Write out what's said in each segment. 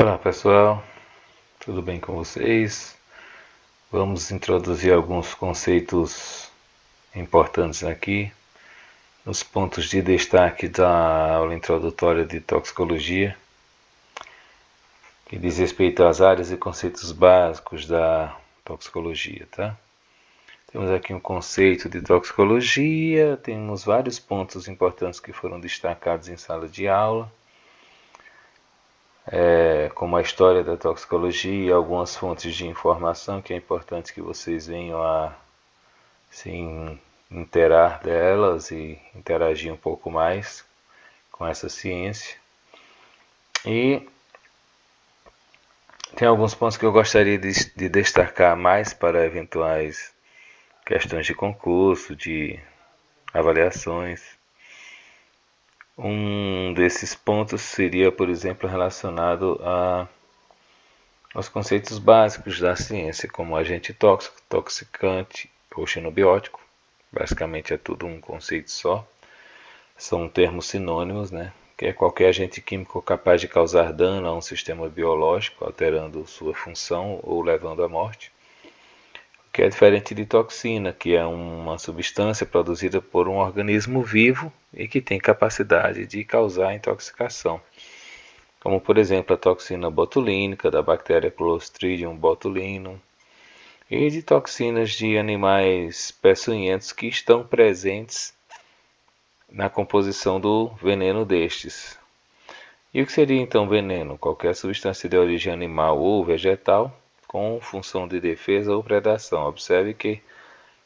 Olá pessoal, tudo bem com vocês? Vamos introduzir alguns conceitos importantes aqui, nos pontos de destaque da aula introdutória de toxicologia, que diz respeito às áreas e conceitos básicos da toxicologia, tá? Temos aqui um conceito de toxicologia, temos vários pontos importantes que foram destacados em sala de aula, como a história da toxicologia e algumas fontes de informação que é importante que vocês venham a se interar delas e interagir um pouco mais com essa ciência. E tem alguns pontos que eu gostaria de destacar mais para eventuais questões de concurso, de avaliações. Um desses pontos seria, por exemplo, relacionado aos conceitos básicos da ciência, como agente tóxico, toxicante ou xenobiótico. Basicamente é tudo um conceito só. São termos sinônimos, né? Que é qualquer agente químico capaz de causar dano a um sistema biológico, alterando sua função ou levando à morte. Que é diferente de toxina, que é uma substância produzida por um organismo vivo e que tem capacidade de causar intoxicação. Como, por exemplo, a toxina botulínica da bactéria Clostridium botulinum e de toxinas de animais peçonhentos que estão presentes na composição do veneno destes. E o que seria então veneno? Qualquer substância de origem animal ou vegetal com função de defesa ou predação. Observe que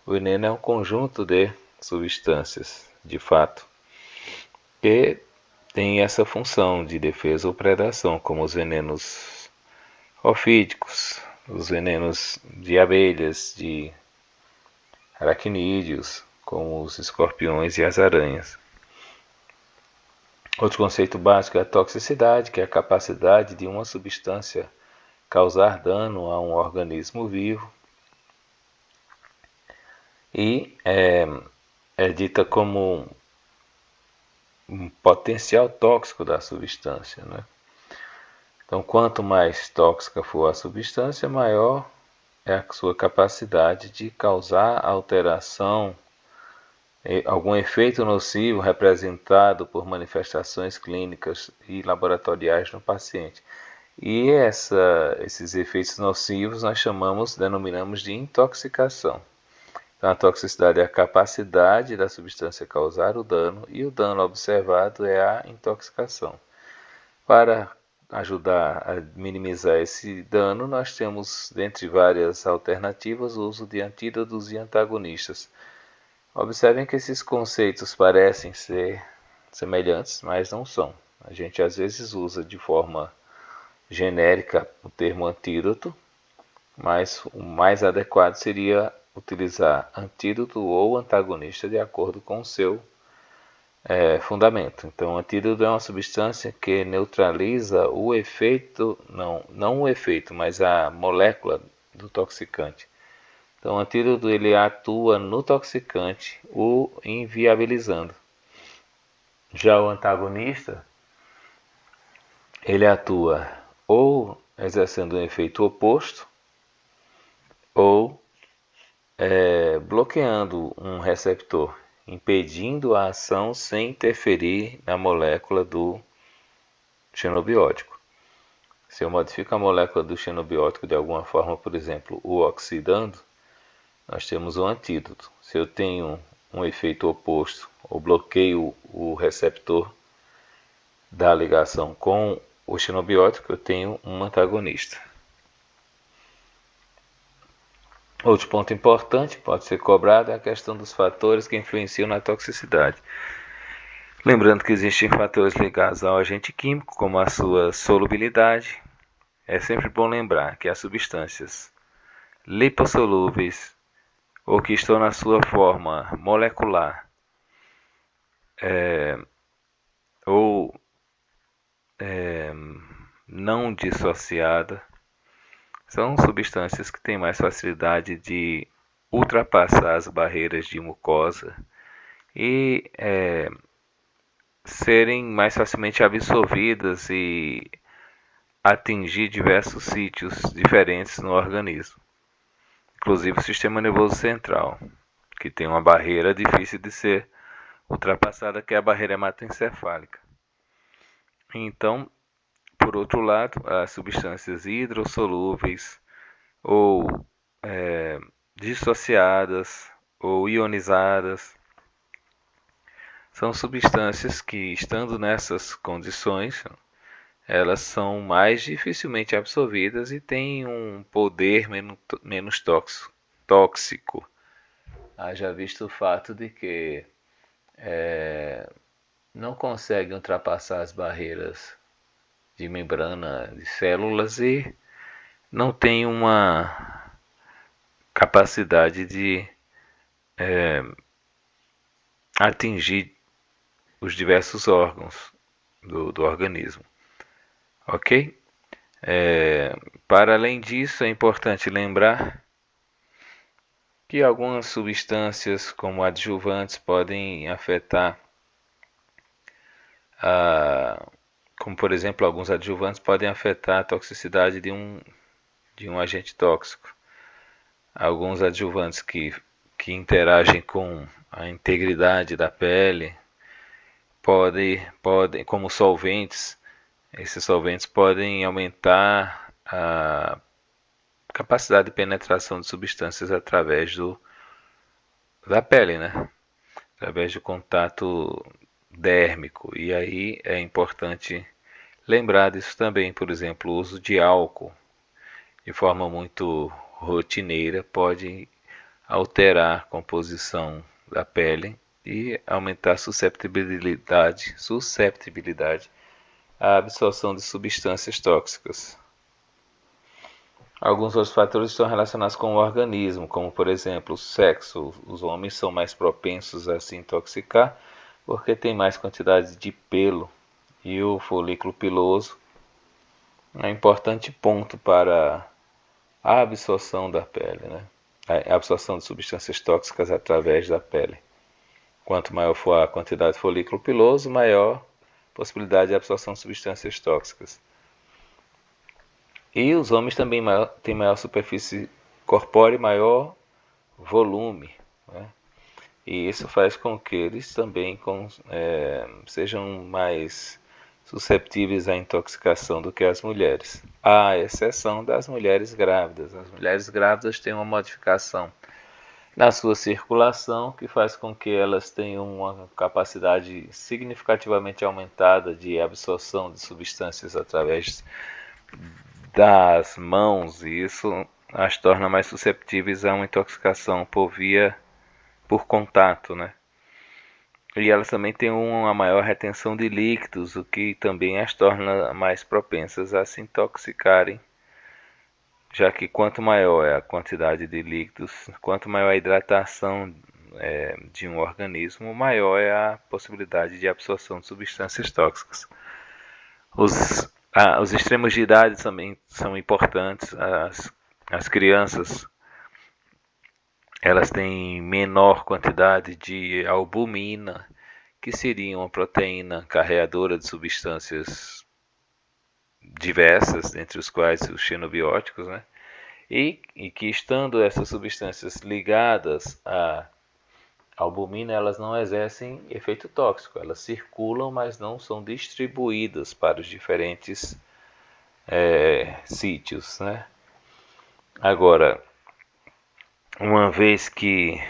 o veneno é um conjunto de substâncias, de fato, que tem essa função de defesa ou predação, como os venenos ofídicos, os venenos de abelhas, de aracnídeos, como os escorpiões e as aranhas. Outro conceito básico é a toxicidade, que é a capacidade de uma substância causar dano a um organismo vivo e é dita como um potencial tóxico da substância, né? Então, quanto mais tóxica for a substância, maior é a sua capacidade de causar alteração, algum efeito nocivo representado por manifestações clínicas e laboratoriais no paciente. E esses efeitos nocivos nós denominamos de intoxicação. Então, a toxicidade é a capacidade da substância causar o dano e o dano observado é a intoxicação. Para ajudar a minimizar esse dano, nós temos, dentre várias alternativas, o uso de antídotos e antagonistas. Observem que esses conceitos parecem ser semelhantes, mas não são. A gente às vezes usa de forma genérica o termo antídoto, mas o mais adequado seria utilizar antídoto ou antagonista de acordo com o seu fundamento. Então, o antídoto é uma substância que neutraliza o efeito, não o efeito, mas a molécula do toxicante. Então, o antídoto ele atua no toxicante, o inviabilizando. Já o antagonista, ele atua ou exercendo um efeito oposto, ou bloqueando um receptor, impedindo a ação sem interferir na molécula do xenobiótico. Se eu modifico a molécula do xenobiótico de alguma forma, por exemplo, o oxidando, nós temos um antídoto. Se eu tenho um efeito oposto ou bloqueio o receptor da ligação com o xenobiótico, eu tenho um antagonista. Outro ponto importante que pode ser cobrado é a questão dos fatores que influenciam na toxicidade. Lembrando que existem fatores ligados ao agente químico, como a sua solubilidade. É sempre bom lembrar que as substâncias lipossolúveis ou que estão na sua forma molecular ou não dissociada são substâncias que têm mais facilidade de ultrapassar as barreiras de mucosa e serem mais facilmente absorvidas e atingir diversos sítios diferentes no organismo, inclusive o sistema nervoso central, que tem uma barreira difícil de ser ultrapassada, que é a barreira hematoencefálica. Então, por outro lado, as substâncias hidrossolúveis ou dissociadas ou ionizadas são substâncias que, estando nessas condições, elas são mais dificilmente absorvidas e têm um poder menos tóxico. Haja visto o fato de que não conseguem ultrapassar as barreiras de membrana de células e não tem uma capacidade de atingir os diversos órgãos do organismo. Ok? Para além disso, é importante lembrar que algumas substâncias, como adjuvantes, podem afetar, como por exemplo, alguns adjuvantes podem afetar a toxicidade de um agente tóxico. Alguns adjuvantes que interagem com a integridade da pele podem, como solventes, esses solventes podem aumentar a capacidade de penetração de substâncias através da pele, né? Através do contato dérmico. E aí é importante lembrar disso também. Por exemplo, o uso de álcool de forma muito rotineira pode alterar a composição da pele e aumentar a susceptibilidade à absorção de substâncias tóxicas. Alguns outros fatores estão relacionados com o organismo, como por exemplo o sexo. Os homens são mais propensos a se intoxicar porque tem mais quantidade de pelo, e o folículo piloso é um importante ponto para a absorção da pele, né? A absorção de substâncias tóxicas através da pele. Quanto maior for a quantidade de folículo piloso, maior a possibilidade de absorção de substâncias tóxicas. E os homens também têm maior superfície corpórea e maior volume, né? E isso faz com que eles também sejam mais susceptíveis à intoxicação do que as mulheres, à exceção das mulheres grávidas. As mulheres grávidas têm uma modificação na sua circulação que faz com que elas tenham uma capacidade significativamente aumentada de absorção de substâncias através das mãos, e isso as torna mais susceptíveis a uma intoxicação por contato, né? E elas também têm uma maior retenção de líquidos, o que também as torna mais propensas a se intoxicarem, já que quanto maior é a quantidade de líquidos, quanto maior a hidratação de um organismo, maior é a possibilidade de absorção de substâncias tóxicas. Os extremos de idade também são importantes. As crianças, elas têm menor quantidade de albumina, que seria uma proteína carreadora de substâncias diversas, entre os quais os xenobióticos, né? E que, estando essas substâncias ligadas à albumina, elas não exercem efeito tóxico, elas circulam, mas não são distribuídas para os diferentes sítios, né? Agora, uma vez que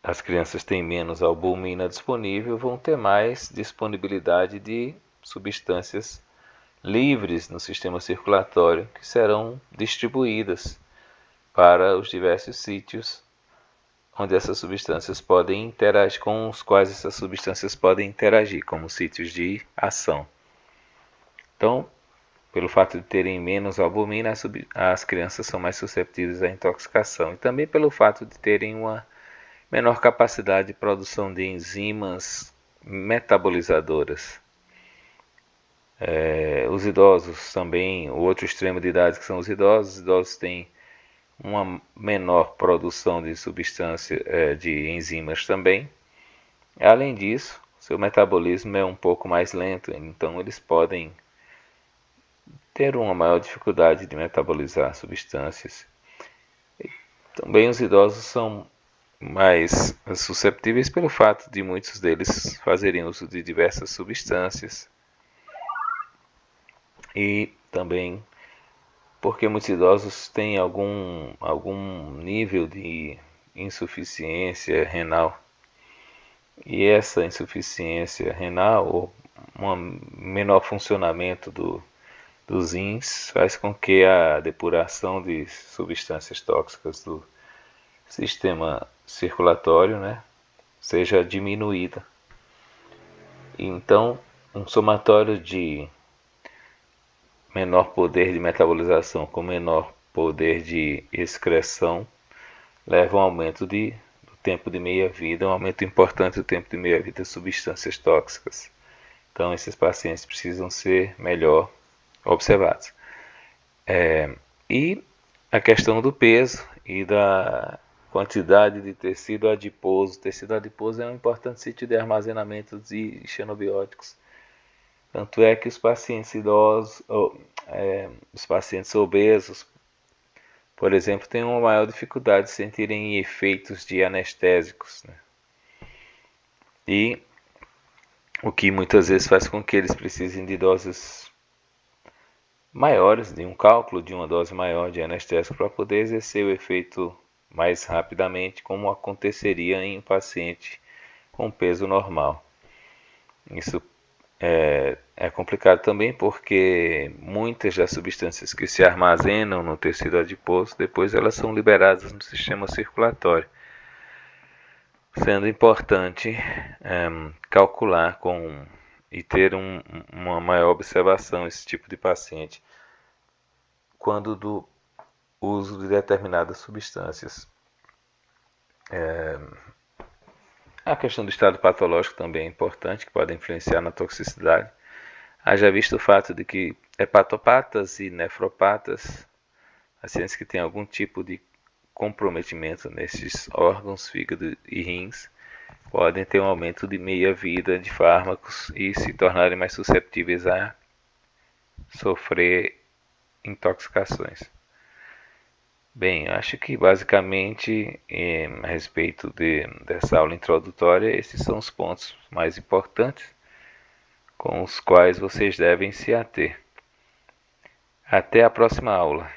as crianças têm menos albumina disponível, vão ter mais disponibilidade de substâncias livres no sistema circulatório que serão distribuídas para os diversos sítios onde essas substâncias podem interagir, com os quais essas substâncias podem interagir, como sítios de ação. Então, pelo fato de terem menos albumina, as crianças são mais susceptíveis à intoxicação, e também pelo fato de terem uma menor capacidade de produção de enzimas metabolizadoras. Os idosos também, o outro extremo de idade que são os idosos têm uma menor produção de substância, de enzimas também. Além disso, seu metabolismo é um pouco mais lento, então eles podem ter uma maior dificuldade de metabolizar substâncias. Também os idosos são mais susceptíveis pelo fato de muitos deles fazerem uso de diversas substâncias e também porque muitos idosos têm algum nível de insuficiência renal. E essa insuficiência renal ou um menor funcionamento dos rins faz com que a depuração de substâncias tóxicas do sistema circulatório, né, seja diminuída. Então, um somatório de menor poder de metabolização com menor poder de excreção leva a um aumento do tempo de meia-vida, um aumento importante do tempo de meia-vida de substâncias tóxicas. Então, esses pacientes precisam ser melhor observados. E a questão do peso e da quantidade de tecido adiposo. O tecido adiposo é um importante sítio de armazenamento de xenobióticos. Tanto é que os pacientes idosos, os pacientes obesos, por exemplo, têm uma maior dificuldade de sentirem efeitos de anestésicos, né? E o que muitas vezes faz com que eles precisem de doses maiores, de um cálculo de uma dose maior de anestésico para poder exercer o efeito mais rapidamente, como aconteceria em um paciente com peso normal. Isso é complicado também porque muitas das substâncias que se armazenam no tecido adiposo, depois elas são liberadas no sistema circulatório, sendo importante calcular e ter uma maior observação esse tipo de paciente quando do uso de determinadas substâncias. A questão do estado patológico também é importante, que pode influenciar na toxicidade. Haja visto o fato de que hepatopatas e nefropatas, pacientes que têm algum tipo de comprometimento nesses órgãos, fígado e rins, podem ter um aumento de meia-vida de fármacos e se tornarem mais susceptíveis a sofrer intoxicações. Bem, acho que basicamente a respeito dessa aula introdutória, esses são os pontos mais importantes com os quais vocês devem se ater. Até a próxima aula.